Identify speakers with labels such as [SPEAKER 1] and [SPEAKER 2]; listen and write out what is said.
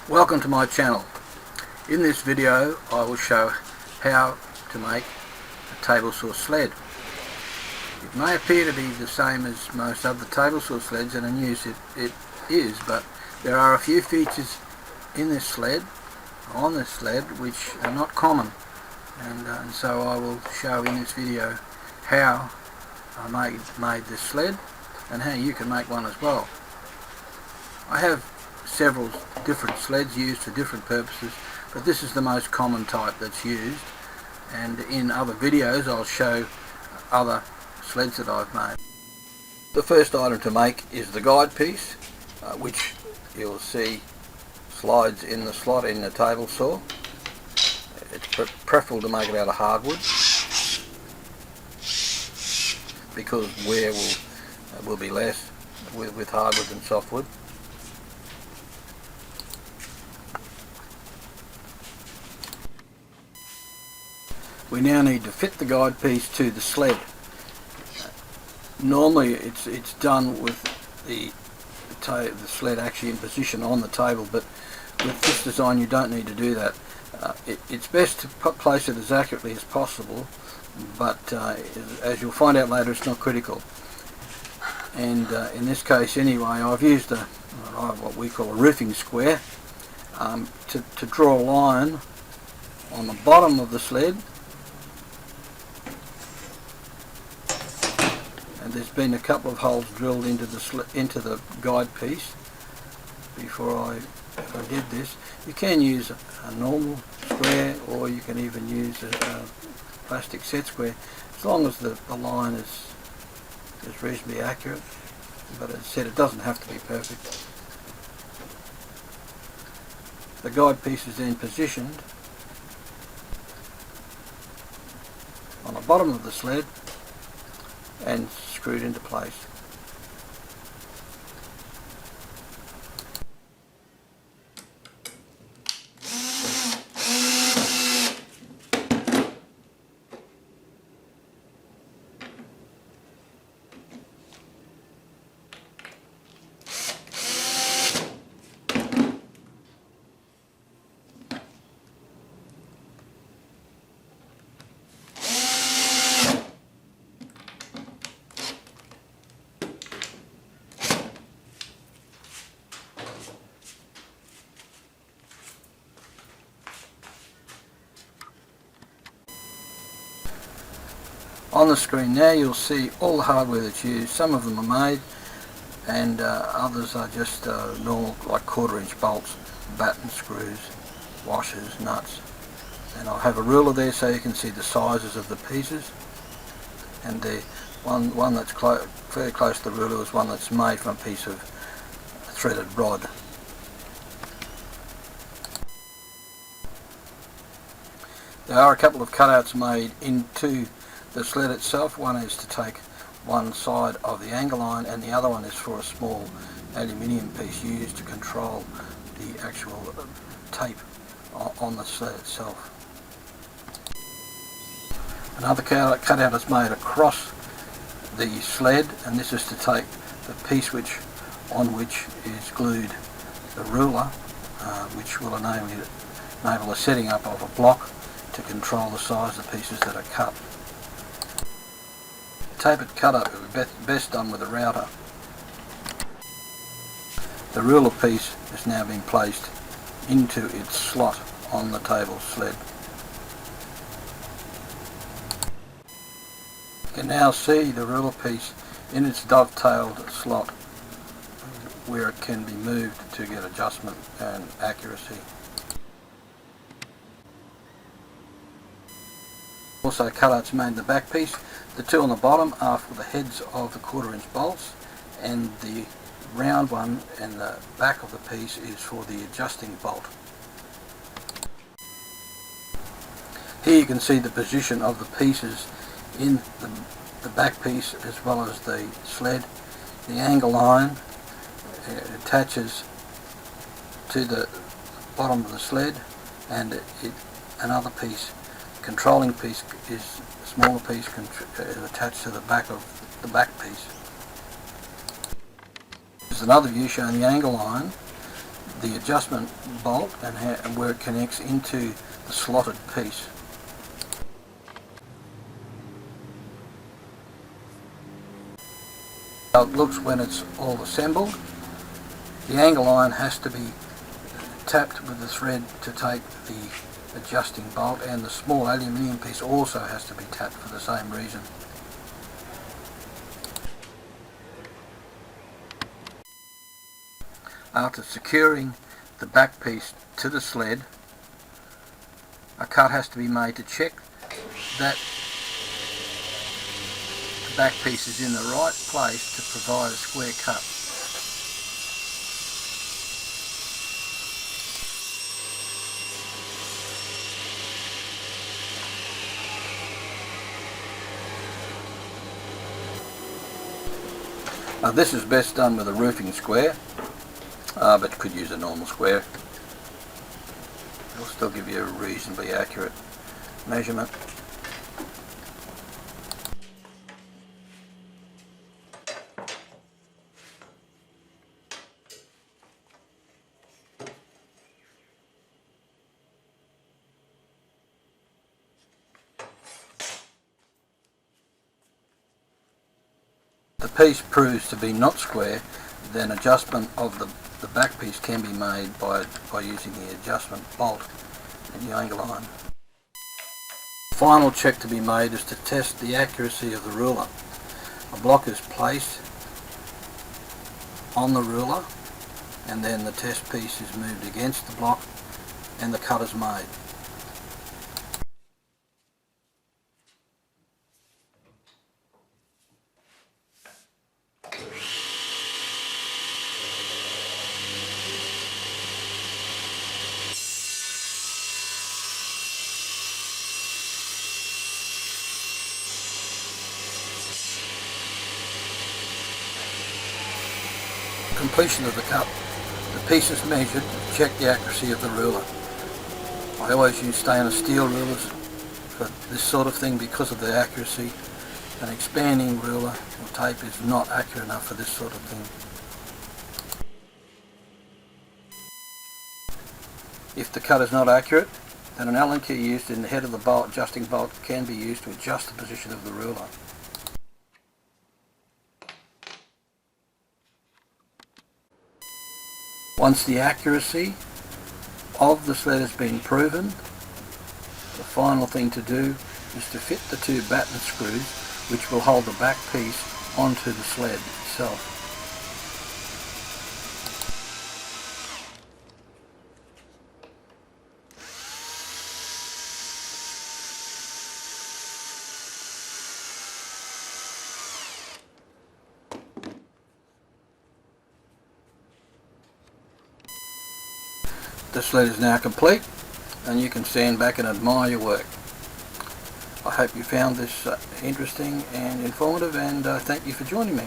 [SPEAKER 1] Welcome to my channel. In this video I will show how to make a table saw sled. It may appear to be the same as most other table saw sleds, and in use it is, but there are a few features in this sled, on this sled, which are not common, and so I will show in this video how I made this sled and how you can make one as well. I have several different sleds used for different purposes, but this is the most common type that's used, and in other videos I'll show other sleds that I've made. The first item to make is the guide piece, which you'll see slides in the slot in the table saw. It's preferable to make it out of hardwood because wear will be less with hardwood than softwood. We now need to fit the guide piece to the sled. Normally it's done with the sled actually in position on the table, but with this design you don't need to do that. It's best to place it as accurately as possible, but as you'll find out later, it's not critical. And in this case anyway, I've used what we call a roofing square to draw a line on the bottom of the sled. And there's been a couple of holes drilled into the guide piece before I did this. You can use a normal square, or you can even use a plastic set square, as long as the line is reasonably accurate. But as I said, it doesn't have to be perfect. The guide piece is then positioned on the bottom of the sled and screwed into place. On the screen now you'll see all the hardware that's used. Some of them are made, and others are just normal, like 1/4" bolts, batten screws, washers, nuts. And I'll have a ruler there so you can see the sizes of the pieces. And the one that's very close to the ruler is one that's made from a piece of threaded rod. There are a couple of cutouts made into the sled itself. One is to take one side of the angle line, and the other one is for a small aluminium piece used to control the actual tape on the sled itself. Another cutout is made across the sled, and this is to take the piece on which is glued the ruler, which will enable the setting up of a block to control the size of the pieces that are cut. Tapered cut-up is best done with a router. The ruler piece has now been placed into its slot on the table sled. You can now see the ruler piece in its dovetailed slot, where it can be moved to get adjustment and accuracy. Also cutouts made in the back piece. The two on the bottom are for the heads of the 1/4" bolts, and the round one in the back of the piece is for the adjusting bolt. Here you can see the position of the pieces in the back piece as well as the sled. The angle line attaches to the bottom of the sled, and another piece, controlling piece, is a smaller piece attached to the back of the back piece. There's another view showing the angle line. the adjustment bolt and where it connects into the slotted piece. How it looks when it's all assembled. The angle iron has to be tapped with the thread to take the adjusting bolt, and the small aluminium piece also has to be tapped for the same reason. After securing the back piece to the sled, a cut has to be made to check that the back piece is in the right place to provide a square cut. Now this is best done with a roofing square, but you could use a normal square. It'll still give you a reasonably accurate measurement. If the piece proves to be not square, then adjustment of the back piece can be made by using the adjustment bolt and the angle iron. The final check to be made is to test the accuracy of the ruler. A block is placed on the ruler, and then the test piece is moved against the block and the cut is made. Completion of the cut, the piece is measured to check the accuracy of the ruler. I always use stainless steel rulers for this sort of thing because of the accuracy. An expanding ruler or tape is not accurate enough for this sort of thing. If the cut is not accurate, then an Allen key used in the head of the bolt, adjusting bolt, can be used to adjust the position of the ruler. Once the accuracy of the sled has been proven, the final thing to do is to fit the two batten screws which will hold the back piece onto the sled itself. The sled is now complete, and you can stand back and admire your work. I hope you found this interesting and informative, and thank you for joining me.